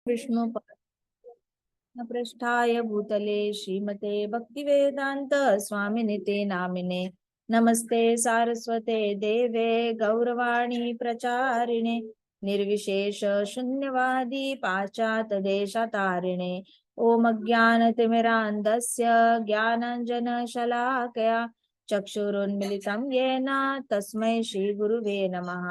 विष्णु पृष्ठाय भूतले श्रीमते भक्तिवेदांत स्वामिनिते नामिने नमस्ते सारस्वते देवे गौरवाणी प्रचारिणे निर्विशेष शून्यवादी पाश्चात देशतारिणे ओम अज्ञानतिमिरान्धस्य ज्ञानाञ्जनशलाकया चक्षुरुन्मिलितं येन तस्मै श्रीगुरुवे नमः।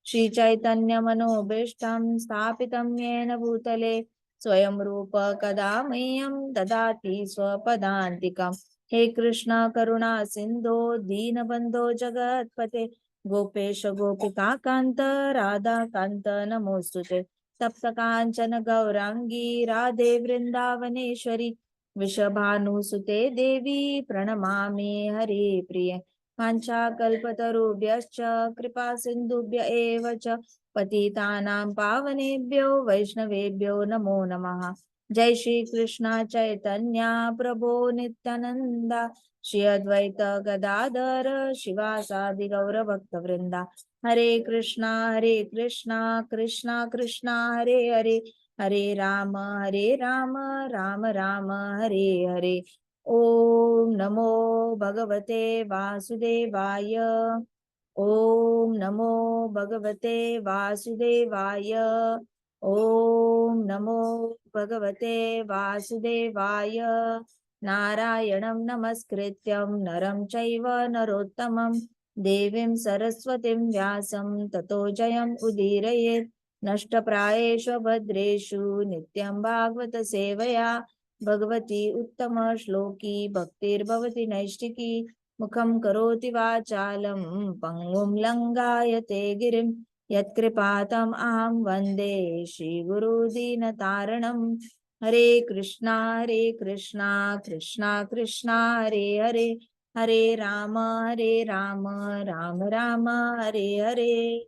श्रीचैतन्यमनोभीष्टं स्थापितं येन भूतले स्वयं रूप कदा मह्यं ददाति स्वपदान्तिकम्। हे कृष्ण करुणा सिंधो दीनबंधो जगत्पते गोपेश गोपिका कांत राधा कांत नमोस्तुते। तप्त कांचन गौरांगी राधे वृंदावनेश्वरी वृषभानुसुते देवी प्रणमामि हरे प्रिय। वाञ्छाकल्पतरुभ्यश्च कृपा सिन्धुभ्य एव च पतितानां पावनेभ्यो वैष्णवेभ्यो नमो नमः। जय श्री कृष्ण चैतन्य प्रभो नित्यानंदा श्री अद्वैत गदाधर शिवासादि गौर भक्त वृंदा। हरे कृष्णा कृष्णा कृष्णा हरे हरे हरे राम राम राम हरे हरे। ओम नमो भगवते वासुदेवाय। ओम नमो भगवते वासुदेवाय। ओम नमो भगवते वासुदेवाय। नारायणं नमस्कृत्यं नरं चैव नरोत्तमं देवीं सरस्वतीं व्यासं ततो जयम् उदीरयेत्। नष्टप्रायेषु भद्रेषु नित्यं भागवत सेवया भगवती उत्तम श्लोकी भक्तिर्भवति नैष्टिकी। मुखं करोति वाचालं पंगुं लंघायते गिरिं यत्कृपातम् अहं वन्दे श्रीगुरुदीनतारणम्। हरे कृष्णा कृष्णा कृष्णा हरे हरे हरे राम राम राम हरे हरे।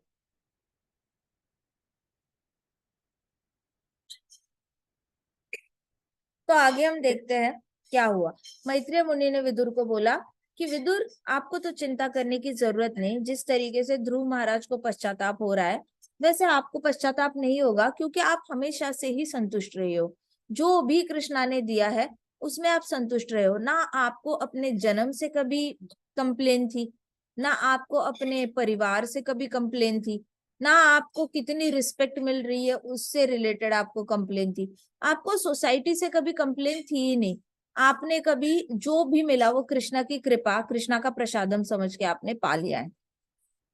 तो आगे हम देखते हैं क्या हुआ। मैत्रेय मुनि ने विदुर को बोला कि विदुर, आपको तो चिंता करने की जरूरत नहीं। जिस तरीके से ध्रुव महाराज को पश्चाताप हो रहा है वैसे आपको पश्चाताप नहीं होगा, क्योंकि आप हमेशा से ही संतुष्ट रहे हो। जो भी कृष्णा ने दिया है उसमें आप संतुष्ट रहे हो ना। आपको अपने जन्म से कभी कंप्लेन थी, ना आपको अपने परिवार से कभी कंप्लेन थी, ना आपको कितनी रिस्पेक्ट मिल रही है उससे रिलेटेड आपको कंप्लेन थी। आपको सोसाइटी से कभी कंप्लेन थी ही नहीं। आपने कभी जो भी मिला वो कृष्णा की कृपा, कृष्णा का प्रसादम समझ के आपने पा लिया है।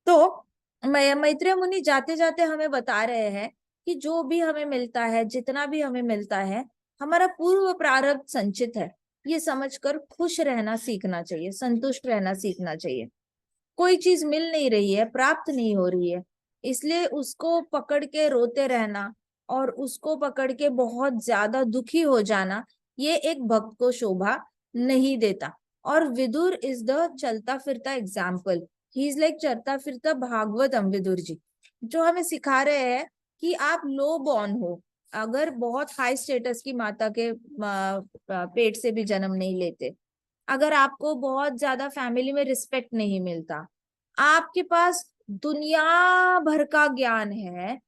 तो मैत्रेय मुनि जाते जाते हमें बता रहे हैं कि जो भी हमें मिलता है, जितना भी हमें मिलता है, हमारा पूर्व प्रारब्ध संचित है। ये समझकर खुश रहना सीखना चाहिए, संतुष्ट रहना सीखना चाहिए। कोई चीज मिल नहीं रही है, प्राप्त नहीं हो रही है, इसलिए उसको पकड़ के रोते रहना और उसको पकड़ के बहुत ज्यादा दुखी हो जाना, ये एक भक्त को शोभा नहीं देता। और विदुर इज द चलता फिरता एग्जाम्पल। ही इज लाइक चलता फिरता भागवतम। विदुर जी जो हमें सिखा रहे हैं कि आप लो बॉर्न हो, अगर बहुत हाई स्टेटस की माता के पेट से भी जन्म नहीं लेते, अगर आपको बहुत ज्यादा फैमिली में रिस्पेक्ट नहीं मिलता, आपके पास दुनिया भर का ज्ञान है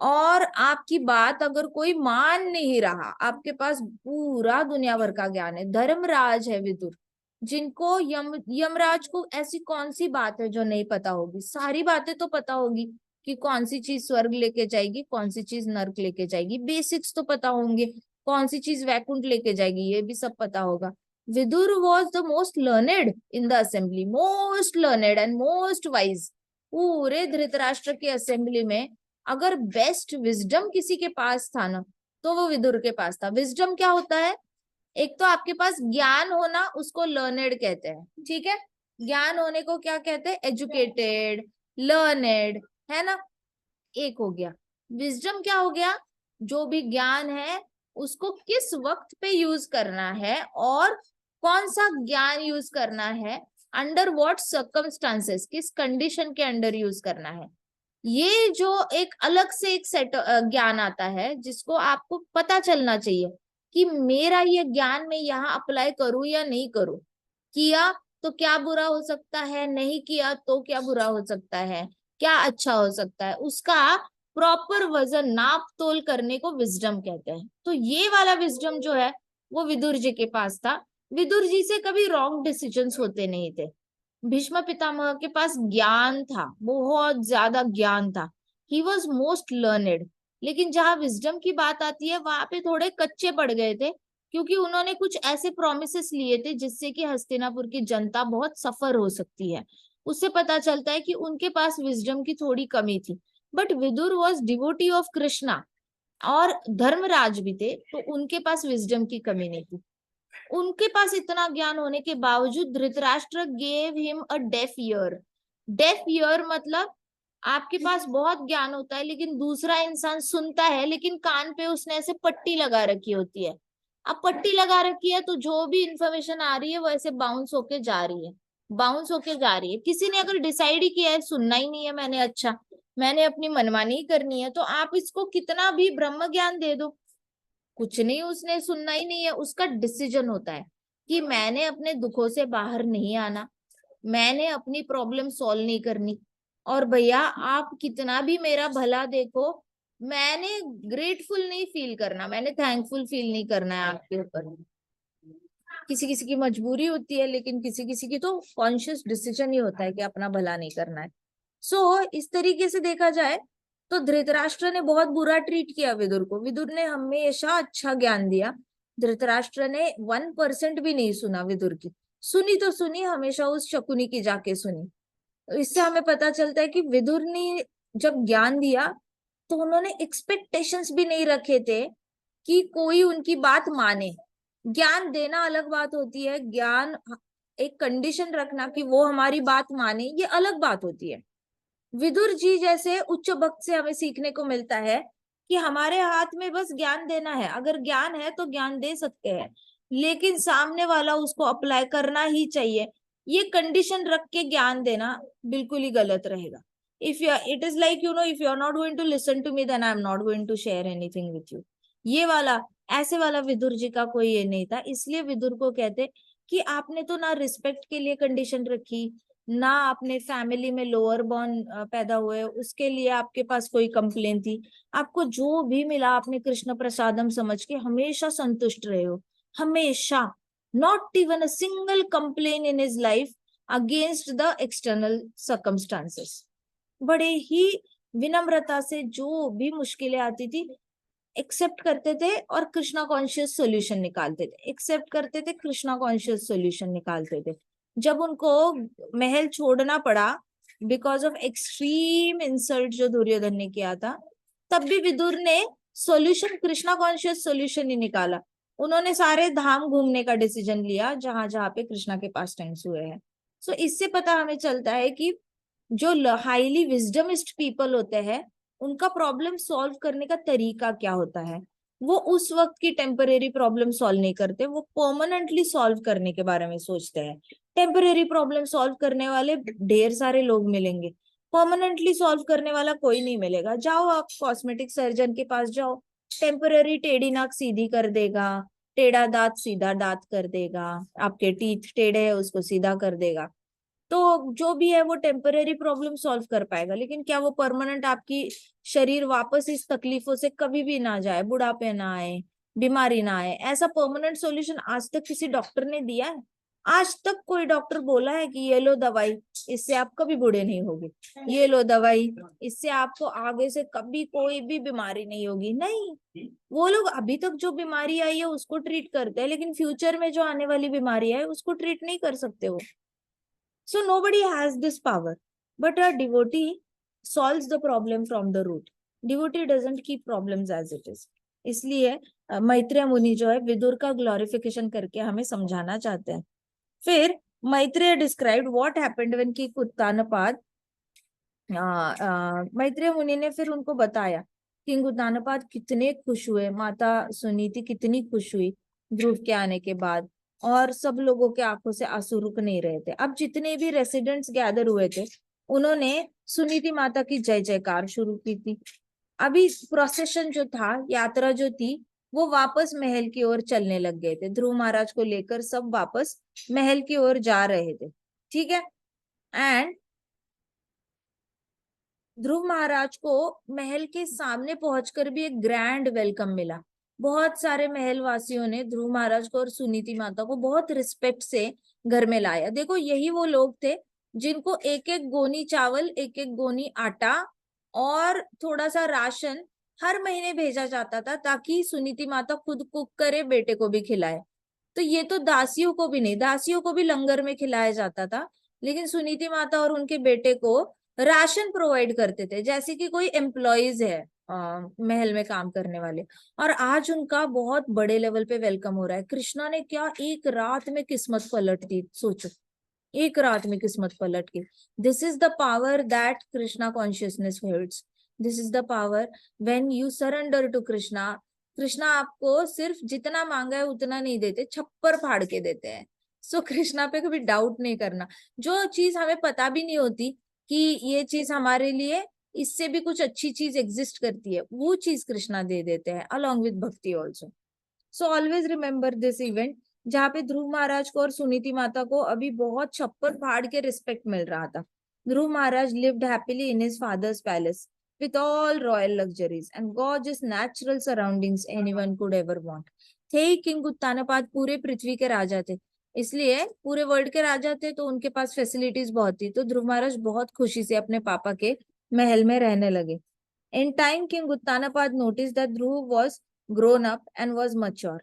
और आपकी बात अगर कोई मान नहीं रहा, आपके पास पूरा दुनिया भर का ज्ञान है। धर्मराज है विदुर, जिनको यमराज को ऐसी कौन सी बात है जो नहीं पता होगी। सारी बातें तो पता होगी कि कौन सी चीज स्वर्ग लेके जाएगी, कौन सी चीज नर्क लेके जाएगी। बेसिक्स तो पता होंगे, कौन सी चीज वैकुंठ लेके जाएगी ये भी सब पता होगा। Vidur was the most learned in the assembly, most learned and most wise. पूरे धृतराष्ट्र की असेंबली में अगर बेस्ट विजडम किसी के पास था ना, तो वो विदुर के पास था। विजडम क्या होता है? एक तो आपके पास ज्ञान होना, उसको लर्नेड कहते हैं, ठीक है। ज्ञान होने को क्या कहते हैं? एजुकेटेड, लर्नेड, है ना। एक हो गया। विजडम क्या हो गया? जो भी ज्ञान है उसको किस वक्त पे यूज करना है और कौन सा ज्ञान यूज करना है, अंडर व्हाट सर्कमस्टांसेस, किस कंडीशन के अंडर यूज करना है। ये जो एक अलग से एक सेट ज्ञान आता है जिसको आपको पता चलना चाहिए कि मेरा ये ज्ञान मैं यहाँ अप्लाई करूं या नहीं करूं। किया तो क्या बुरा हो सकता है, नहीं किया तो क्या बुरा हो सकता है, क्या अच्छा हो सकता है, उसका प्रॉपर वजन नाप तोल करने को विजडम कहते हैं। तो ये वाला विजडम जो है वो विदुर जी के पास था। विदुर जी से कभी रॉन्ग डिसीजंस होते नहीं थे। भीष्म पितामह के पास ज्ञान था, बहुत ज्यादा ज्ञान था। He was most learned. लेकिन जहां विजडम की बात आती है वहां पे थोड़े कच्चे पड़ गए थे, क्योंकि उन्होंने कुछ ऐसे प्रोमिसेस लिए थे जिससे कि हस्तिनापुर की जनता बहुत सफर हो सकती है। उससे पता चलता है कि उनके पास विजडम की थोड़ी कमी थी। But Vidur was devotee of Krishna और धर्मराज भी थे, तो उनके पास विजडम की कमी नहीं थी। उनके पास इतना ज्ञान होने के बावजूद Dhritarashtra gave him a deaf ear. Deaf ear मतलब आपके पास बहुत ज्ञान होता है लेकिन दूसरा इंसान सुनता है, लेकिन कान पे उसने ऐसे पट्टी लगा रखी होती है। अब पट्टी लगा रखी है तो जो भी इंफॉर्मेशन आ रही है वो ऐसे बाउंस होके जा रही है, बाउंस होके जा रही है। किसी ने अगर डिसाइड ही किया है सुनना ही नहीं है मैंने, अच्छा मैंने अपनी मनमानी ही करनी है, तो आप इसको कितना भी ब्रह्म ज्ञान दे दो, कुछ नहीं, उसने सुनना ही नहीं है। उसका डिसीजन होता है कि मैंने अपने दुखों से बाहर नहीं आना, मैंने अपनी प्रॉब्लम सॉल्व नहीं करनी। और भैया आप कितना भी मेरा भला देखो, मैंने ग्रेटफुल नहीं फील करना, मैंने थैंकफुल फील नहीं करना है आपके ऊपर। किसी किसी की मजबूरी होती है, लेकिन किसी किसी की तो कॉन्शियस डिसीजन ही होता है कि अपना भला नहीं करना है। सो इस तरीके से देखा जाए तो धृतराष्ट्र ने बहुत बुरा ट्रीट किया विदुर को। विदुर ने हमेशा अच्छा ज्ञान दिया। धृतराष्ट्र ने 1% भी नहीं सुना विदुर की। सुनी तो सुनी, हमेशा उस शकुनी की जाके सुनी। तो इससे हमें पता चलता है कि विदुर ने जब ज्ञान दिया तो उन्होंने एक्सपेक्टेशंस भी नहीं रखे थे कि कोई उनकी बात माने। ज्ञान देना अलग बात होती है, ज्ञान एक कंडीशन रखना कि वो हमारी बात माने, ये अलग बात होती है। विदुर जी जैसे उच्च भक्त से हमें सीखने को मिलता है कि हमारे हाथ में बस ज्ञान देना है। अगर ज्ञान है तो ज्ञान दे सकते हैं, लेकिन सामने वाला उसको अप्लाई करना ही चाहिए। ये कंडीशन रख के ज्ञान देना बिल्कुल ही गलत रहेगा। If you, it is like if you are not going to listen to me then I am not going to share anything with you. ये वाला, ऐसे वाला विदुर जी का कोई ये नहीं था। इसलिए विदुर को कहते कि आपने तो ना रिस्पेक्ट के लिए कंडीशन रखी, ना अपने फैमिली में लोअर बॉर्न पैदा हुए उसके लिए आपके पास कोई कंप्लेन थी। आपको जो भी मिला आपने कृष्ण प्रसादम समझ के हमेशा संतुष्ट रहे हो, हमेशा। Not even a single complain in his life against the external circumstances. बड़े ही विनम्रता से जो भी मुश्किलें आती थी एक्सेप्ट करते थे और कृष्णा कॉन्शियस सॉल्यूशन निकालते थे, एक्सेप्ट करते थे, कृष्णा कॉन्शियस सॉल्यूशन निकालते थे। जब उनको महल छोड़ना पड़ा बिकॉज ऑफ एक्सट्रीम इंसल्ट जो दुर्योधन ने किया था, तब भी विदुर ने सॉल्यूशन कृष्णा कॉन्शियस सॉल्यूशन ही निकाला। उन्होंने सारे धाम घूमने का डिसीजन लिया जहां जहां पे कृष्णा के पास टाइम्स हुए हैं। सो इससे पता हमें चलता है कि जो हाईली विजडमिस्ट पीपल होते हैं उनका प्रॉब्लम सॉल्व करने का तरीका क्या होता है। वो उस वक्त की टेम्परेरी प्रॉब्लम सॉल्व नहीं करते, वो परमानेंटली सॉल्व करने के बारे में सोचते हैं। टेम्परेरी प्रॉब्लम सॉल्व करने वाले ढेर सारे लोग मिलेंगे, परमानेंटली सॉल्व करने वाला कोई नहीं मिलेगा। जाओ आप कॉस्मेटिक सर्जन के पास जाओ, टेम्पररी टेढ़ी नाक सीधी कर देगा, टेढ़ा दांत सीधा दांत कर देगा, आपके टीथ टेढ़े है उसको सीधा कर देगा। तो जो भी है वो टेम्परेरी प्रॉब्लम सॉल्व कर पाएगा, लेकिन क्या वो परमानेंट आपकी शरीर वापस इस तकलीफों से कभी भी ना जाए, बुढ़ापे ना आए, बीमारी ना आए, ऐसा परमानेंट सॉल्यूशन आज तक किसी डॉक्टर ने दिया है? आज तक कोई डॉक्टर बोला है कि ये लो दवाई, इससे आप कभी बूढ़े नहीं होगे, ये लो दवाई, इससे आपको आगे से कभी कोई भी बीमारी नहीं होगी? नहीं। वो लोग अभी तक जो बीमारी आई है उसको ट्रीट करते हैं, लेकिन फ्यूचर में जो आने वाली बीमारी है उसको ट्रीट नहीं कर सकते वो। So nobody has this power, but a devotee solves the problem from the root. Devotee doesn't keep problems as it is. इसलिए मैत्रेय मुनि जो है विदुर का ग्लोरिफिकेशन करके हमें समझाना चाहते हैं। फिर Maitreya described what happened when की उत्तानपाद, मैत्रेय मुनि ने फिर उनको बताया कि उत्तानपाद कितने खुश हुए, माता सुनीति कितनी खुश हुई ध्रुव के आने के बाद, और सब लोगों के आंखों से आंसू रुक नहीं रहे थे। अब जितने भी रेसिडेंट्स गैदर हुए थे उन्होंने सुनीति माता की जय जयकार शुरू की थी। अभी प्रोसेशन जो था, यात्रा जो थी, वो वापस महल की ओर चलने लग गए थे। ध्रुव महाराज को लेकर सब वापस महल की ओर जा रहे थे, ठीक है। एंड ध्रुव महाराज को महल के सामने पहुंचकर भी एक ग्रैंड वेलकम मिला। बहुत सारे महल वासियों ने ध्रुव महाराज को और सुनीति माता को बहुत रिस्पेक्ट से घर में लाया। देखो, यही वो लोग थे जिनको एक एक गोनी चावल, एक एक गोनी आटा और थोड़ा सा राशन हर महीने भेजा जाता था, ताकि सुनीति माता खुद कुक करे, बेटे को भी खिलाए। तो ये तो दासियों को भी नहीं, दासियों को भी लंगर में खिलाया जाता था, लेकिन सुनीति माता और उनके बेटे को राशन प्रोवाइड करते थे, जैसे कि कोई एम्प्लॉयज है महल में काम करने वाले। और आज उनका बहुत बड़े लेवल पे वेलकम हो रहा है। कृष्णा ने क्या एक रात में किस्मत पलट दी, सोचो, एक रात में किस्मत पलट गई। This is the power that Krishna consciousness holds. This is the power when you surrender to Krishna. Krishna आपको सिर्फ जितना मांगा है उतना नहीं देते, छप्पर फाड़ के देते हैं। सो कृष्णा पे कभी डाउट नहीं करना। जो चीज हमें पता भी नहीं होती कि ये चीज हमारे लिए, इससे भी कुछ अच्छी चीज एग्जिस्ट करती है, वो चीज कृष्णा दे देते हैं, अलॉन्ग विद भक्ति also. So always remember this event, जहाँ पे ध्रुव महाराज को और सुनीति माता को अभी बहुत छप्पर फाड़ के रिस्पेक्ट मिल रहा था। Dhruv Maharaj lived happily in his father's palace with all royal luxuries and gorgeous natural surroundings anyone could ever want। थे ही किंग उत्तानपाद, पूरे पृथ्वी के राजा थे, इसलिए पूरे वर्ल्ड के राजा थे, तो उनके पास फैसिलिटीज बहुत थी। तो ध्रुव महाराज बहुत खुशी से अपने पापा के महल में रहने लगे। In time, King Uttanapad noticed that Dhruv was grown up and was mature।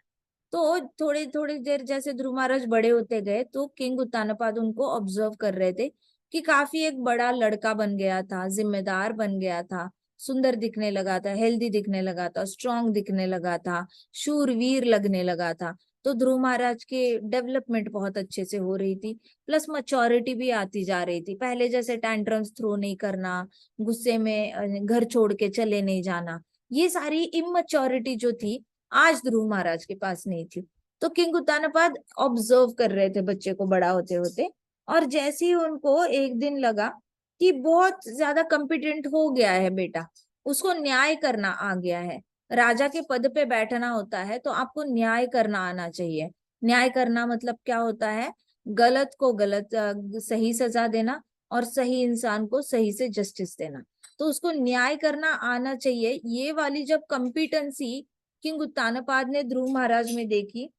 तो थोड़ी थोड़ी देर जैसे ध्रुव महाराज बड़े होते गए, तो किंग उत्तानपाद उनको ऑब्जर्व कर रहे थे कि काफी एक बड़ा लड़का बन गया था, जिम्मेदार बन गया था, सुंदर दिखने लगा था, हेल्दी दिखने लगा था, स्ट्रांग दिखने लगा था, शूरवीर लगने लगा था। तो ध्रुव महाराज के डेवलपमेंट बहुत अच्छे से हो रही थी, प्लस मैच्योरिटी भी आती जा रही थी। पहले जैसे टैंट्रम्स थ्रो नहीं करना, गुस्से में घर छोड़ के चले नहीं जाना, ये सारी इमेच्योरिटी जो थी आज ध्रुव महाराज के पास नहीं थी। तो किंग उत्तानपाद ऑब्जर्व कर रहे थे बच्चे को बड़ा होते होते, और जैसे ही उनको एक दिन लगा कि बहुत ज्यादा कॉम्पिटेंट हो गया है बेटा, उसको न्याय करना आ गया है, राजा के पद पे बैठना होता है तो आपको न्याय करना आना चाहिए। न्याय करना मतलब क्या होता है? गलत को गलत सही सजा देना, और सही इंसान को सही से जस्टिस देना। तो उसको न्याय करना आना चाहिए। ये वाली जब कॉम्पिटेंसी किंग उत्तानपाद ने ध्रुव महाराज में देखी,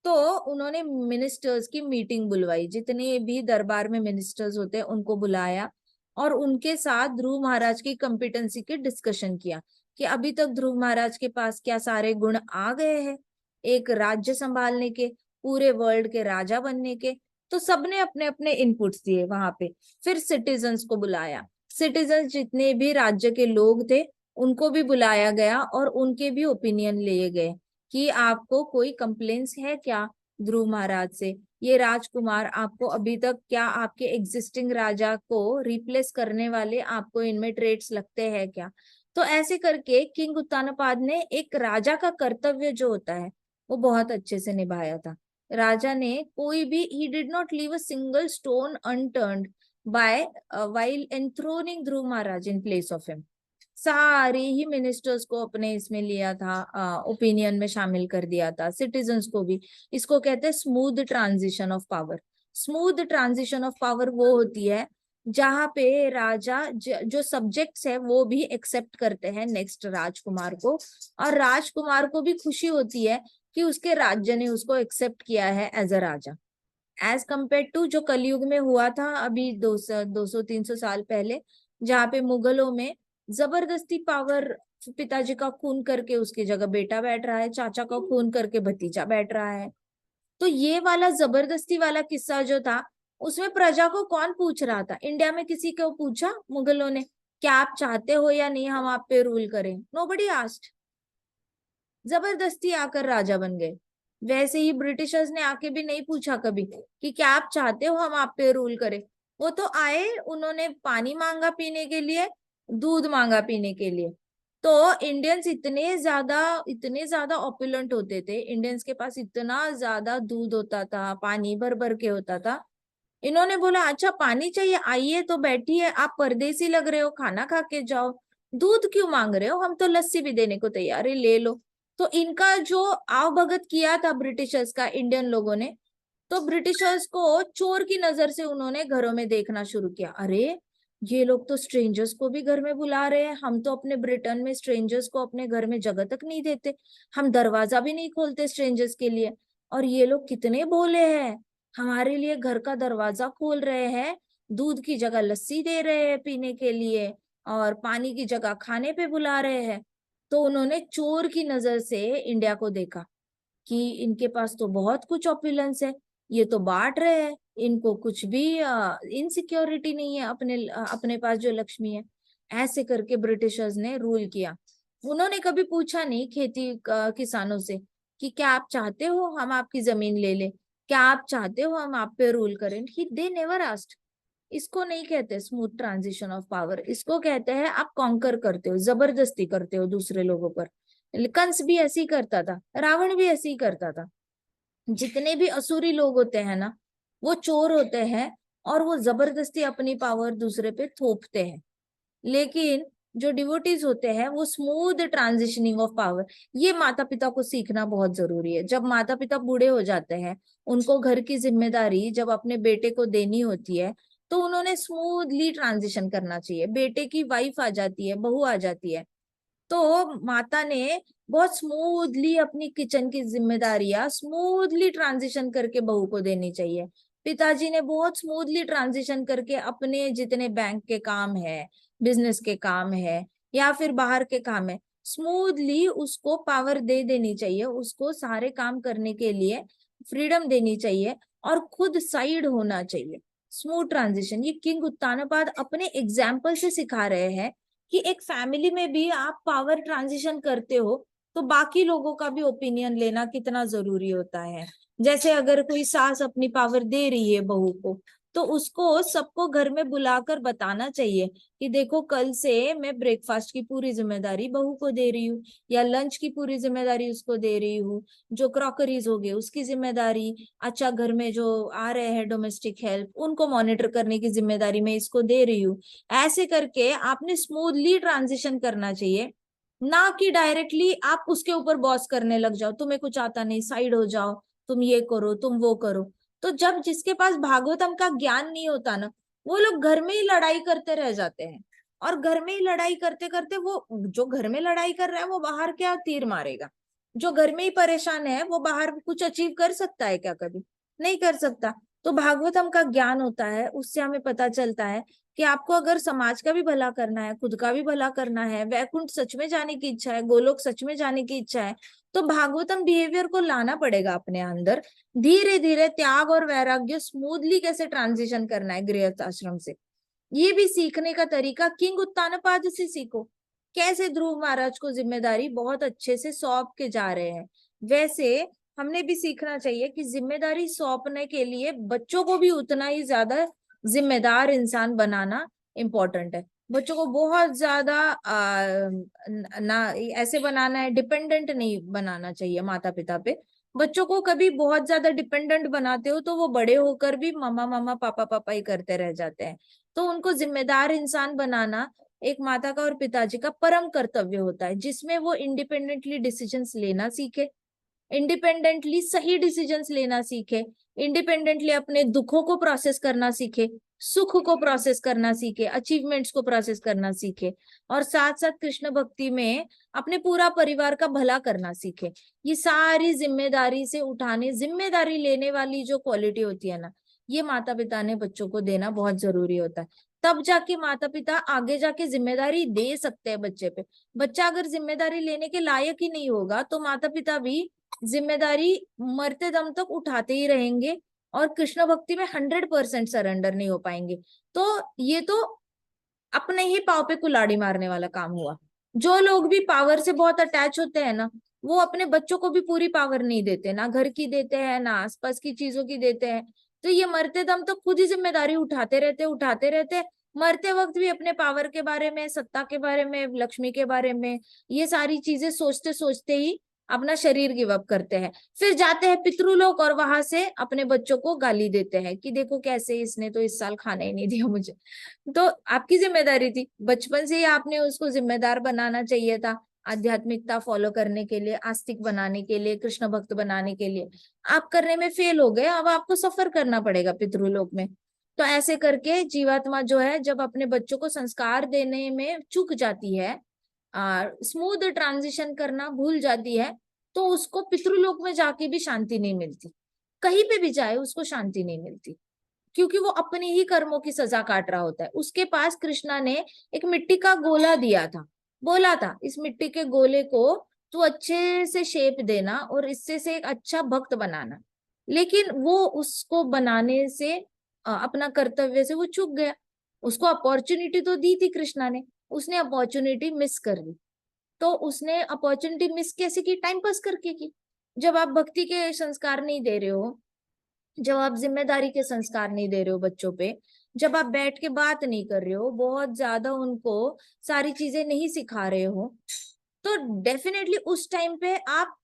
तो उन्होंने मिनिस्टर्स की मीटिंग बुलवाई, जितने भी दरबार में मिनिस्टर्स होते हैं उनको बुलाया, और उनके साथ ध्रुव महाराज की कॉम्पिटेंसी के डिस्कशन किया कि अभी तक ध्रुव महाराज के पास क्या सारे गुण आ गए हैं एक राज्य संभालने के, पूरे वर्ल्ड के राजा बनने के। तो सबने अपने अपने इनपुट्स दिए वहां पे। फिर सिटीजन्स को बुलाया, सिटीजन्स जितने भी राज्य के लोग थे उनको भी बुलाया गया, और उनके भी ओपिनियन लिए गए कि आपको कोई कंप्लेंट्स है क्या ध्रुव महाराज से, ये राजकुमार आपको अभी तक क्या आपके एग्जिस्टिंग राजा को रिप्लेस करने वाले आपको इनमें ट्रेट्स लगते हैं क्या। तो ऐसे करके किंग उत्तानपाद ने एक राजा का कर्तव्य जो होता है वो बहुत अच्छे से निभाया था। राजा ने कोई भी, he did not leave a single stone unturned by while enthroning Dhruv Maharaj in place of him. सारे ही मिनिस्टर्स को अपने इसमें लिया था, ओपिनियन में शामिल कर दिया था, सिटीजन्स को भी। इसको कहते हैं smooth transition of power. Smooth transition of power वो होती है जहां पे राजा जो सब्जेक्ट्स है वो भी एक्सेप्ट करते हैं नेक्स्ट राजकुमार को, और राजकुमार को भी खुशी होती है कि उसके राज्य ने उसको एक्सेप्ट किया है as a raja. As compared to जो कलयुग में हुआ था अभी 200-300 साल पहले, जहाँ पे मुगलों में जबरदस्ती पावर, पिताजी का खून करके उसकी जगह बेटा बैठ रहा है, चाचा का खून करके भतीजा बैठ रहा है। तो ये वाला जबरदस्ती वाला किस्सा जो था, उसमें प्रजा को कौन पूछ रहा था? इंडिया में किसी को पूछा मुगलों ने क्या आप चाहते हो या नहीं हम आप पे रूल करें? Nobody asked. जबरदस्ती आकर राजा बन गए। वैसे ही ब्रिटिशर्स ने आके भी नहीं पूछा कभी कि क्या आप चाहते हो हम आप पे रूल करें। वो तो आए, उन्होंने पानी मांगा पीने के लिए, दूध मांगा पीने के लिए। तो इंडियंस इतने ज्यादा ऑपुलेंट होते थे, इंडियंस के पास इतना ज्यादा दूध होता था, पानी भर भर के होता था। इन्होंने बोला अच्छा पानी चाहिए, आइए तो बैठिए, आप परदेसी लग रहे हो, खाना खा के जाओ, दूध क्यों मांग रहे हो, हम तो लस्सी भी देने को तैयार है, ले लो। तो इनका जो आवभगत किया था ब्रिटिशर्स का इंडियन लोगों ने, तो ब्रिटिशर्स को चोर की नजर से उन्होंने घरों में देखना शुरू किया। अरे ये लोग तो स्ट्रेंजर्स को भी घर में बुला रहे हैं, हम तो अपने ब्रिटेन में स्ट्रेंजर्स को अपने घर में जगह तक नहीं देते, हम दरवाजा भी नहीं खोलते स्ट्रेंजर्स के लिए। और ये लोग कितने भोले हैं, हमारे लिए घर का दरवाजा खोल रहे हैं, दूध की जगह लस्सी दे रहे हैं पीने के लिए, और पानी की जगह खाने पे बुला रहे हैं। तो उन्होंने चोर की नजर से इंडिया को देखा कि इनके पास तो बहुत कुछ ऑपुलेंस है, ये तो बांट रहे हैं, इनको कुछ भी इनसिक्योरिटी नहीं है, अपने पास जो लक्ष्मी है। ऐसे करके ब्रिटिशर्स ने रूल किया। उन्होंने कभी पूछा नहीं खेती किसानों से कि क्या आप चाहते हो हम आपकी जमीन ले लें, क्या आप चाहते हो हम आप पे रूल करें। ही दे नेवर आस्क्ड। इसको नहीं कहते स्मूथ ट्रांजिशन ऑफ पावर, इसको कहते हैं आप कॉन्कर करते हो, जबरदस्ती करते हो दूसरे लोगों पर। कंस भी ऐसे ही करता था, रावण भी ऐसे ही करता था। जितने भी असुरी लोग होते हैं ना, वो चोर होते हैं, और वो जबरदस्ती अपनी पावर दूसरे पे थोपते हैं। लेकिन जो डिवोटीज होते हैं वो स्मूथ ट्रांजिशनिंग ऑफ पावर, ये माता पिता को सीखना बहुत जरूरी है। जब माता पिता बूढ़े हो जाते हैं, उनको घर की जिम्मेदारी जब अपने बेटे को देनी होती है, तो उन्होंने स्मूथली ट्रांजिशन करना चाहिए। बेटे की वाइफ आ जाती है, बहू आ जाती है, तो माता ने बहुत स्मूथली अपनी किचन की जिम्मेदारियां स्मूथली ट्रांजिशन करके बहू को देनी चाहिए। पिताजी ने बहुत स्मूथली ट्रांजिशन करके अपने जितने बैंक के काम है, बिजनेस के काम है, या फिर बाहर के काम है, स्मूथली उसको पावर दे देनी चाहिए, उसको सारे काम करने के लिए फ्रीडम देनी चाहिए, और खुद साइड होना चाहिए। स्मूथ ट्रांजिशन ये किंग उत्तानपाद अपने एग्जाम्पल से सिखा रहे हैं कि एक फैमिली में भी आप पावर ट्रांजिशन करते हो तो बाकी लोगों का भी ओपिनियन लेना कितना जरूरी होता है। जैसे अगर कोई सास अपनी पावर दे रही है बहू को, तो उसको सबको घर में बुलाकर बताना चाहिए कि देखो कल से मैं ब्रेकफास्ट की पूरी जिम्मेदारी बहू को दे रही हूँ, या लंच की पूरी जिम्मेदारी उसको दे रही हूँ, जो क्रॉकरीज हो गए उसकी जिम्मेदारी, अच्छा घर में जो आ रहे हैं डोमेस्टिक हेल्प उनको मॉनिटर करने की जिम्मेदारी मैं इसको दे रही हूँ। ऐसे करके आपने स्मूथली ट्रांजिशन करना चाहिए, ना कि डायरेक्टली आप उसके ऊपर बॉस करने लग जाओ, तुम्हें कुछ आता नहीं साइड हो जाओ, तुम ये करो तुम वो करो। तो जब जिसके पास भागवतम का ज्ञान नहीं होता ना, वो लोग घर में ही लड़ाई करते रह जाते हैं, और घर में ही लड़ाई करते करते वो जो घर में लड़ाई कर रहा है वो बाहर क्या तीर मारेगा। जो घर में ही परेशान है वो बाहर कुछ अचीव कर सकता है क्या, कभी नहीं कर सकता। तो भागवतम का ज्ञान होता है, उससे हमें पता चलता है कि आपको अगर समाज का भी भला करना है, खुद का भी भला करना है, वैकुंठ सच में जाने की इच्छा है, गोलोक सच में जाने की इच्छा है, तो भागवतम बिहेवियर को लाना पड़ेगा अपने अंदर। धीरे धीरे त्याग और वैराग्य स्मूथली कैसे ट्रांजिशन करना है गृहस्थ आश्रम से, ये भी सीखने का तरीका किंग उत्तानपाद से सीखो। कैसे ध्रुव महाराज को जिम्मेदारी बहुत अच्छे से सौंप के जा रहे हैं, वैसे हमने भी सीखना चाहिए कि जिम्मेदारी सौंपने के लिए बच्चों को भी उतना ही ज्यादा जिम्मेदार इंसान बनाना इम्पोर्टेंट है। बच्चों को बहुत ज्यादा ना ऐसे बनाना है, डिपेंडेंट नहीं बनाना चाहिए माता पिता पे। बच्चों को कभी बहुत ज्यादा डिपेंडेंट बनाते हो तो वो बड़े होकर भी मामा मामा पापा पापा ही करते रह जाते हैं। तो उनको जिम्मेदार इंसान बनाना एक माता का और पिताजी का परम कर्तव्य होता है, जिसमें वो इंडिपेंडेंटली डिसीजंस लेना सीखे, इंडिपेंडेंटली सही डिसीजंस लेना सीखे, इंडिपेंडेंटली अपने दुखों को प्रोसेस करना सीखे, सुख को प्रोसेस करना सीखे, अचीवमेंट्स को प्रोसेस करना सीखे, और साथ साथ कृष्ण भक्ति में अपने पूरा परिवार का भला करना सीखे। ये सारी जिम्मेदारी से उठाने, जिम्मेदारी लेने वाली जो क्वालिटी होती है ना, ये माता पिता ने बच्चों को देना बहुत जरूरी होता है। तब जाके माता पिता आगे जाके जिम्मेदारी दे सकते हैं बच्चे पे। बच्चा अगर जिम्मेदारी लेने के लायक ही नहीं होगा तो माता पिता भी जिम्मेदारी मरते दम तक उठाते ही रहेंगे, और कृष्ण भक्ति में 100% सरेंडर नहीं हो पाएंगे। तो ये तो अपने ही पाव पे कुल्हाड़ी मारने वाला काम हुआ। जो लोग भी पावर से बहुत अटैच होते हैं ना, वो अपने बच्चों को भी पूरी पावर नहीं देते, ना घर की देते हैं ना आसपास की चीजों की देते हैं। तो ये मरते दम तक खुद ही जिम्मेदारी उठाते रहते, मरते वक्त भी अपने पावर के बारे में, सत्ता के बारे में, लक्ष्मी के बारे में, ये सारी चीजें सोचते सोचते ही अपना शरीर गिव अप करते हैं। फिर जाते हैं पितृलोक और वहां से अपने बच्चों को गाली देते हैं कि देखो कैसे इसने तो इस साल खाना ही नहीं दिया मुझे। तो आपकी जिम्मेदारी थी, बचपन से ही आपने उसको जिम्मेदार बनाना चाहिए था, आध्यात्मिकता फॉलो करने के लिए, आस्तिक बनाने के लिए, कृष्ण भक्त बनाने के लिए। आप करने में फेल हो गए, अब आपको सफर करना पड़ेगा पितृलोक में। तो ऐसे करके जीवात्मा जो है जब अपने बच्चों को संस्कार देने में चूक जाती है, स्मूथ ट्रांजिशन करना भूल जाती है, तो उसको पितृलोक में जाके भी शांति नहीं मिलती, कहीं पे भी जाए उसको शांति नहीं मिलती, क्योंकि वो अपने ही कर्मों की सजा काट रहा होता है। उसके पास कृष्णा ने एक मिट्टी का गोला दिया था, बोला था इस मिट्टी के गोले को तू अच्छे से शेप देना और इससे से एक अच्छा भक्त बनाना, लेकिन वो उसको बनाने से अपना कर्तव्य से वो चूक गया। उसको अपॉर्चुनिटी तो दी थी कृष्णा ने, उसने अपॉर्चुनिटी मिस कर ली। तो उसने अपॉर्चुनिटी मिस कैसे की? टाइम पास करके की। जब आप भक्ति के संस्कार नहीं दे रहे हो, जब आप जिम्मेदारी के संस्कार नहीं दे रहे हो बच्चों पे, जब आप बैठ के बात नहीं कर रहे हो, बहुत ज्यादा उनको सारी चीजें नहीं सिखा रहे हो, तो डेफिनेटली उस टाइम पे आप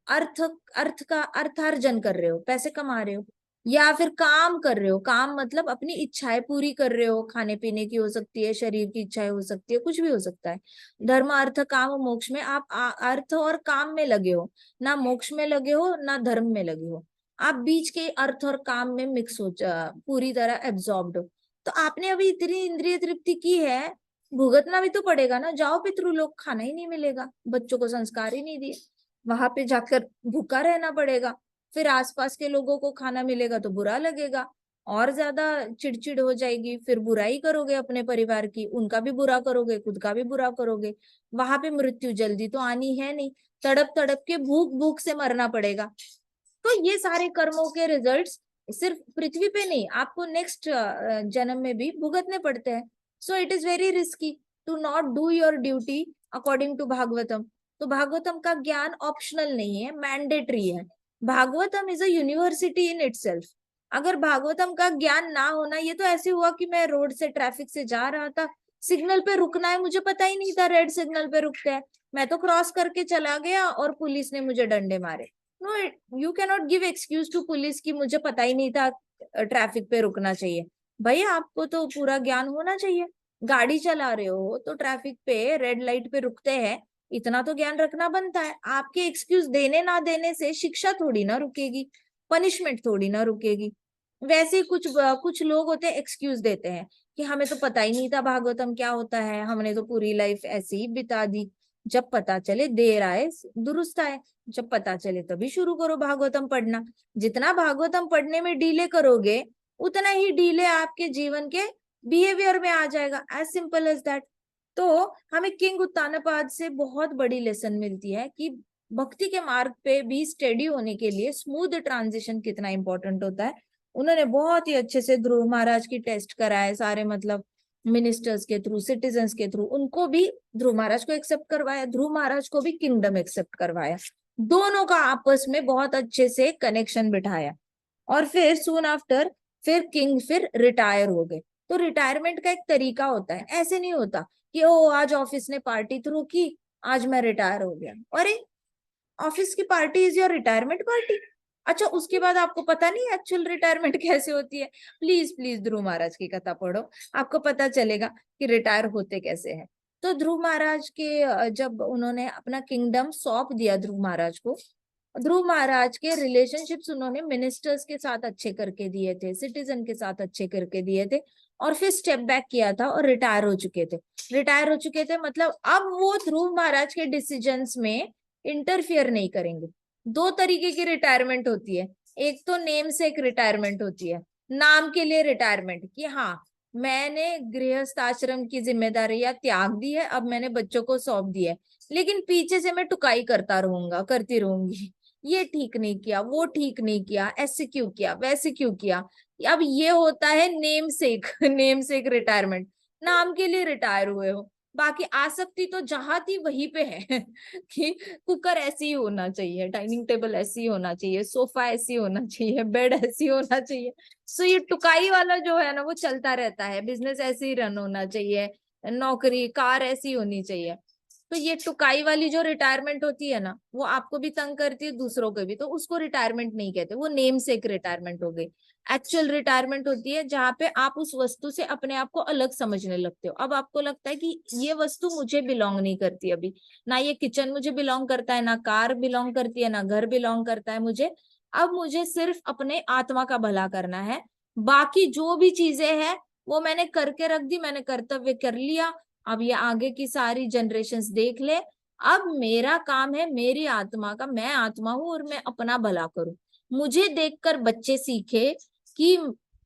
अर्थ अर्थ का अर्थार्जन कर रहे हो, पैसे कमा रहे हो, या फिर काम कर रहे हो। काम मतलब अपनी इच्छाएं पूरी कर रहे हो, खाने पीने की हो सकती है, शरीर की इच्छाएं हो सकती है, कुछ भी हो सकता है। धर्म अर्थ काम मोक्ष में आप अर्थ और काम में लगे हो, ना मोक्ष में लगे हो ना धर्म में लगे हो, आप बीच के अर्थ और काम में मिक्स हो पूरी तरह एब्जॉर्ब्ड हो। तो आपने अभी इतनी इंद्रिय तृप्ति की है, भुगतना भी तो पड़ेगा ना। जाओ पितृलोक, खाना ही नहीं मिलेगा, बच्चों को संस्कार ही नहीं दिए, वहां पे जाकर भूखा रहना पड़ेगा, फिर आसपास के लोगों को खाना मिलेगा तो बुरा लगेगा, और ज्यादा चिड़चिड़ हो जाएगी, फिर बुराई करोगे अपने परिवार की, उनका भी बुरा करोगे, खुद का भी बुरा करोगे। वहां पे मृत्यु जल्दी तो आनी है नहीं, तड़प तड़प के भूख भूख से मरना पड़ेगा। तो ये सारे कर्मों के रिजल्ट्स सिर्फ पृथ्वी पे नहीं, आपको नेक्स्ट जन्म में भी भुगतने पड़ते हैं। So it is very risky to not do your duty according to Bhagavatam. तो भागवतम का ज्ञान ऑप्शनल नहीं है, मैंडेटरी है। Bhagavatam is a university in itself. अगर भागवतम का ज्ञान ना होना, ये तो ऐसे हुआ कि मैं रोड से ट्रैफिक से जा रहा था, सिग्नल पे रुकना है, मुझे पता ही नहीं था रेड सिग्नल पे रुकते हैं, मैं तो क्रॉस करके चला गया और पुलिस ने मुझे डंडे मारे। No, you can not give excuse to police कि मुझे पता ही नहीं था ट्रैफिक पे रुकना चाहिए। भैया आपको तो पूरा ज्ञान होना चाहिए, गाड़ी चला रहे हो तो ट्रैफिक पे रेड लाइट पे रुकते हैं, इतना तो ज्ञान रखना बनता है। आपके एक्सक्यूज देने ना देने से शिक्षा थोड़ी ना रुकेगी, पनिशमेंट थोड़ी ना रुकेगी। वैसे ही कुछ लोग होते हैं एक्सक्यूज देते हैं कि हमें तो पता ही नहीं था भागवतम क्या होता है, हमने तो पूरी लाइफ ऐसे ही बिता दी। जब पता चले देर आए दुरुस्त आए, जब पता चले तभी शुरू करो भागवतम पढ़ना। जितना भागवतम पढ़ने में डीले करोगे, उतना ही डीले आपके जीवन के बिहेवियर में आ जाएगा, एज सिंपल एज दैट। तो हमें किंग उत्तानपाद से बहुत बड़ी लेसन मिलती है कि भक्ति के मार्ग पे भी स्टेडी होने के लिए स्मूथ ट्रांजिशन कितना इंपॉर्टेंट होता है। उन्होंने बहुत ही अच्छे से ध्रुव महाराज की टेस्ट कराए, सारे मतलब मिनिस्टर्स के थ्रू, सिटीजन्स के थ्रू, उनको भी ध्रुव महाराज को एक्सेप्ट करवाया, ध्रुव महाराज को भी किंगडम एक्सेप्ट करवाया, दोनों का आपस में बहुत अच्छे से कनेक्शन बिठाया। और फिर सून आफ्टर फिर किंग फिर रिटायर हो गए। तो रिटायरमेंट का एक तरीका होता है, ऐसे नहीं होता कि ओ आज ऑफिस ने पार्टी थ्रू की, आज मैं रिटायर हो गया। अरे, ऑफिस की party is your retirement party? अच्छा, उसके बाद आपको पता नहीं एक्चुअल रिटायरमेंट कैसे होती है? प्लीज प्लीज ध्रुव महाराज की कथा पढ़ो, आपको पता चलेगा कि रिटायर होते कैसे हैं। तो ध्रुव महाराज के जब उन्होंने अपना किंगडम सौंप दिया ध्रुव महाराज को, ध्रुव महाराज के रिलेशनशिप्स उन्होंने मिनिस्टर्स के साथ अच्छे करके दिए थे, सिटीजन के साथ अच्छे करके दिए थे, और फिर स्टेप बैक किया था और रिटायर हो चुके थे। रिटायर हो चुके थे मतलब अब वो ध्रुव महाराज के डिसीजंस में इंटरफियर नहीं करेंगे। दो तरीके की रिटायरमेंट होती है, एक तो नेम से एक रिटायरमेंट होती है, नाम के लिए रिटायरमेंट, कि हाँ मैंने गृहस्थ आश्रम की जिम्मेदारियां त्याग दी है, अब मैंने बच्चों को सौंप दिया है, लेकिन पीछे से मैं टुकाई करता रहूंगा, करती रहूंगी, ये ठीक नहीं किया, वो ठीक नहीं किया, ऐसे क्यों किया, वैसे क्यों किया। अब ये होता है नेम सेक नेम सेक रिटायरमेंट, नाम के लिए रिटायर हुए हो, बाकी आसक्ति तो जहां थी वहीं पे है कि कुकर ऐसी ही होना चाहिए, डाइनिंग टेबल ऐसी ही होना चाहिए, सोफा ऐसी होना चाहिए, बेड ऐसी होना चाहिए। सो ये टुकाई वाला जो है ना वो चलता रहता है, बिजनेस ऐसे ही रन होना चाहिए, नौकरी कार ऐसी होनी चाहिए। तो ये टुकाई वाली जो रिटायरमेंट होती है ना, वो आपको भी तंग करती है, दूसरों को भी, तो उसको रिटायरमेंट नहीं कहते, वो नेम से एक रिटायरमेंट हो गई। एक्चुअल रिटायरमेंट होती है जहां पे आप उस वस्तु से अपने आप को अलग समझने लगते हो। अब आपको लगता है कि ये वस्तु मुझे बिलोंग नहीं करती, अभी ना ये किचन मुझे बिलोंग करता है, ना कार बिलोंग करती है, ना घर बिलोंग करता है मुझे। अब मुझे सिर्फ अपने आत्मा का भला करना है, बाकी जो भी चीजें हैं वो मैंने करके रख दी, मैंने कर्तव्य कर लिया। अब ये आगे की सारी जनरेशन्स देख ले। अब मेरा काम है मेरी आत्मा का, मैं आत्मा हूं और मैं अपना भला करूं। मुझे देखकर बच्चे सीखे कि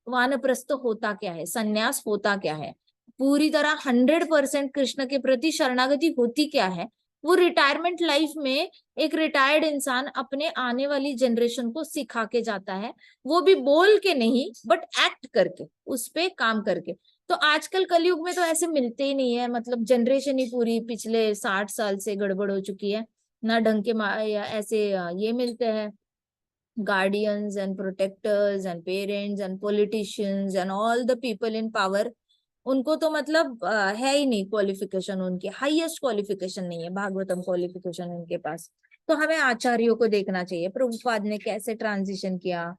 वानप्रस्थ होता क्या है, सन्यास होता क्या है, पूरी तरह 100% कृष्ण के प्रति शरणागति होती क्या है। वो रिटायरमेंट लाइफ में एक रिटायर्ड इंसान अपने आने वाली जनरेशन को सिखा के जाता है, वो भी बोल के नहीं बट एक्ट करके, उस पे काम करके। तो आजकल कलयुग में तो ऐसे मिलते ही नहीं है, मतलब जनरेशन ही पूरी पिछले 60 साल से गड़बड़ हो चुकी है। ना ढंग के या ऐसे ये मिलते हैं, guardians and protectors and parents and politicians and all the people in power। उनको तो मतलब है ही नहीं क्वालिफिकेशन, उनकी हाईएस्ट क्वालिफिकेशन नहीं है भागवतम क्वालिफिकेशन उनके पास। तो हमें आचार्यों को देखना चाहिए, प्रभुपाद ने कैसे ट्रांजिशन किया।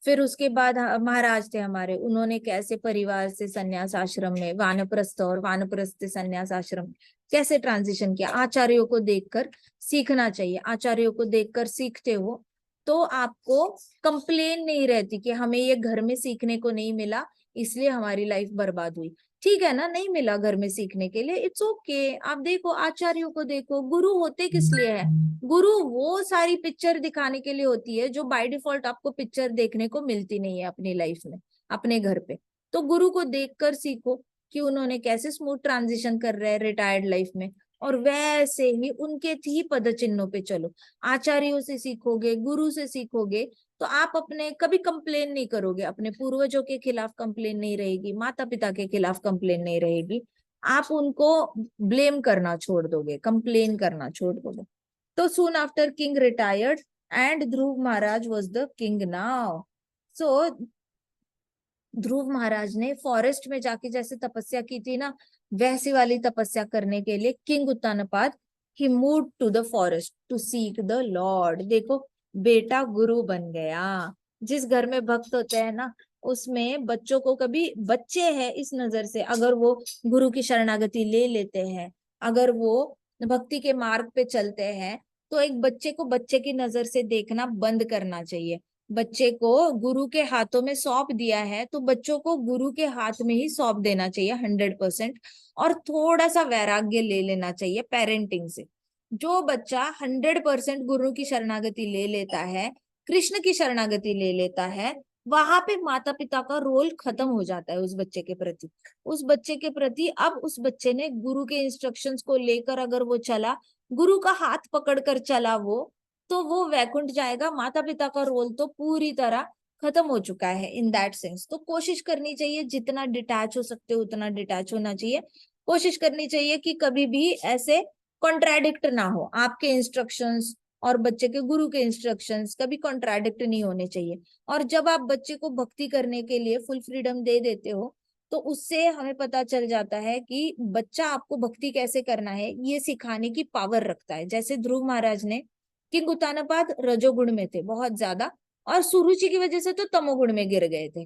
फिर उसके बाद महाराज थे हमारे, उन्होंने कैसे परिवार से सन्यास आश्रम में, वानप्रस्थ और वानप्रस्थ से सन्यास आश्रम कैसे ट्रांजिशन किया। आचार्यों को देखकर सीखना चाहिए। आचार्यों को देखकर सीखते हो तो आपको कंप्लेन नहीं रहती कि हमें ये घर में सीखने को नहीं मिला इसलिए हमारी लाइफ बर्बाद हुई। ठीक है ना, नहीं मिला घर में सीखने के लिए, इट्स ओके। आप देखो आचार्यों को देखो, गुरु होते किस लिए है। गुरु वो सारी पिक्चर दिखाने के लिए होती है जो बाय डिफॉल्ट आपको पिक्चर देखने को मिलती नहीं है अपनी लाइफ में, अपने घर पे। तो गुरु को देखकर सीखो कि उन्होंने कैसे स्मूथ ट्रांजिशन कर रहे हैं रिटायर्ड लाइफ में, और वैसे ही उनके ही पद चिन्हों पे चलो। आचार्यों से सीखोगे, गुरु से सीखोगे, तो आप अपने कभी कंप्लेन नहीं करोगे, अपने पूर्वजों के खिलाफ कंप्लेन नहीं रहेगी, माता पिता के खिलाफ कंप्लेन नहीं रहेगी। आप उनको ब्लेम करना छोड़ दोगे, कंप्लेन करना छोड़ दोगे। तो soon after king retired and Dhruv Maharaj was the king now। so ध्रुव महाराज ने फॉरेस्ट में जाके जैसे तपस्या की थी ना, वैसी वाली तपस्या करने के लिए किंग उत्तानपाद ही move to the forest to seek the lord. देखो बेटा गुरु बन गया। जिस घर में भक्त होते हैं ना, उसमें बच्चों को कभी बच्चे हैं इस नजर से, अगर वो गुरु की शरणागति ले लेते हैं, अगर वो भक्ति के मार्ग पे चलते हैं, तो एक बच्चे को बच्चे की नजर से देखना बंद करना चाहिए। बच्चे को गुरु के हाथों में सौंप दिया है तो बच्चों को गुरु के हाथ में ही सौंप देना चाहिए 100%। और थोड़ा सा वैराग्य ले लेना चाहिए पेरेंटिंग से। जो बच्चा 100% गुरु की शरणागति ले लेता है, कृष्ण की शरणागति ले लेता है, वहां पे माता पिता का रोल खत्म हो जाता है उस बच्चे के प्रति। उस बच्चे के प्रति अब उस बच्चे ने गुरु के इंस्ट्रक्शंस को लेकर अगर वो चला, गुरु का हाथ पकड़कर चला वो, तो वो वैकुंठ जाएगा। माता पिता का रोल तो पूरी तरह खत्म हो चुका है इन दैट सेंस। तो कोशिश करनी चाहिए जितना डिटैच हो सकते हो उतना डिटैच होना चाहिए। कोशिश करनी चाहिए कि कभी भी ऐसे कॉन्ट्राडिक्ट ना हो आपके इंस्ट्रक्शंस और बच्चे के गुरु के इंस्ट्रक्शंस, कभी कॉन्ट्राडिक्ट नहीं होने चाहिए। और जब आप बच्चे को भक्ति करने के लिए फुल फ्रीडम दे देते हो, तो उससे हमें पता चल जाता है कि बच्चा आपको भक्ति कैसे करना है ये सिखाने की पावर रखता है। जैसे ध्रुव महाराज ने, किंग उत्तानपाद रजोगुण में थे बहुत ज्यादा, और सुरुचि की वजह से तो तमोगुण में गिर गए थे।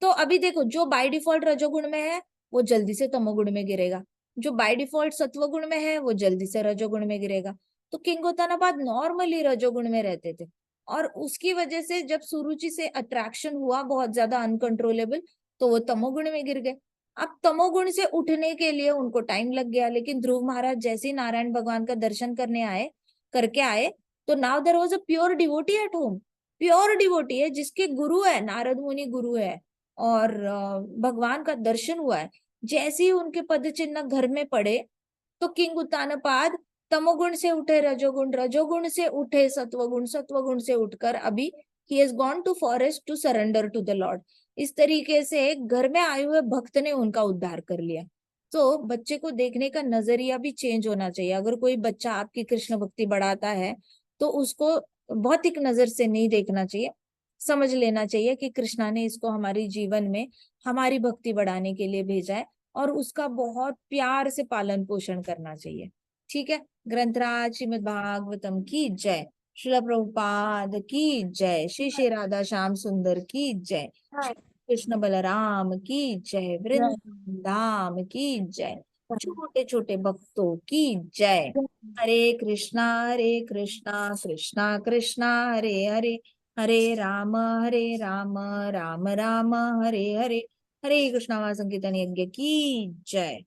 तो अभी देखो जो बाय डिफॉल्ट रजोगुण में है वो जल्दी से तमोगुण में गिरेगा, जो बाय डिफॉल्ट सत्वगुण में है वो जल्दी से रजोगुण में गिरेगा। तो किंग उत्तानपाद नॉर्मली रजोगुण में रहते थे, और उसकी वजह से जब सुरुचि से अट्रैक्शन हुआ बहुत ज्यादा अनकंट्रोलेबल, तो वो तमोगुण में गिर गए। अब तमोगुण से उठने के लिए उनको टाइम लग गया, लेकिन ध्रुव महाराज जैसे ही नारायण भगवान का दर्शन करके आए, तो now there was a pure devotee at home. Pure devotee है जिसके गुरु है, नारद मुनि गुरु है, और भगवान का दर्शन हुआ है। जैसे ही उनके पद चिन्ह घर में पड़े, तो किंग उत्तानपाद तमोगुण से उठे रजोगुण, रजोगुण से उठे सत्वगुण, सत्वगुण से उठकर अभी ही has gone to forest to surrender to the lord. इस तरीके से घर में आए हुए भक्त ने उनका उद्धार कर लिया। तो बच्चे को देखने का नजरिया भी चेंज होना चाहिए। अगर कोई बच्चा आपकी कृष्ण भक्ति बढ़ाता है तो उसको भौतिक नजर से नहीं देखना चाहिए। समझ लेना चाहिए कि कृष्णा ने इसको हमारी जीवन में हमारी भक्ति बढ़ाने के लिए भेजा है, और उसका बहुत प्यार से पालन पोषण करना चाहिए। ठीक है। ग्रंथराज श्रीमद् भागवतम की जय। श्रील प्रभुपाद की जय। श्री श्री राधा श्याम सुंदर की जय। कृष्ण बलराम की जय। वृंदावन धाम की जय। छोटे छोटे भक्तों की जय। हरे कृष्णा कृष्णा कृष्णा हरे हरे, हरे राम राम राम हरे हरे, हरे कृष्णा। महासंकीर्तन यज्ञ की जय।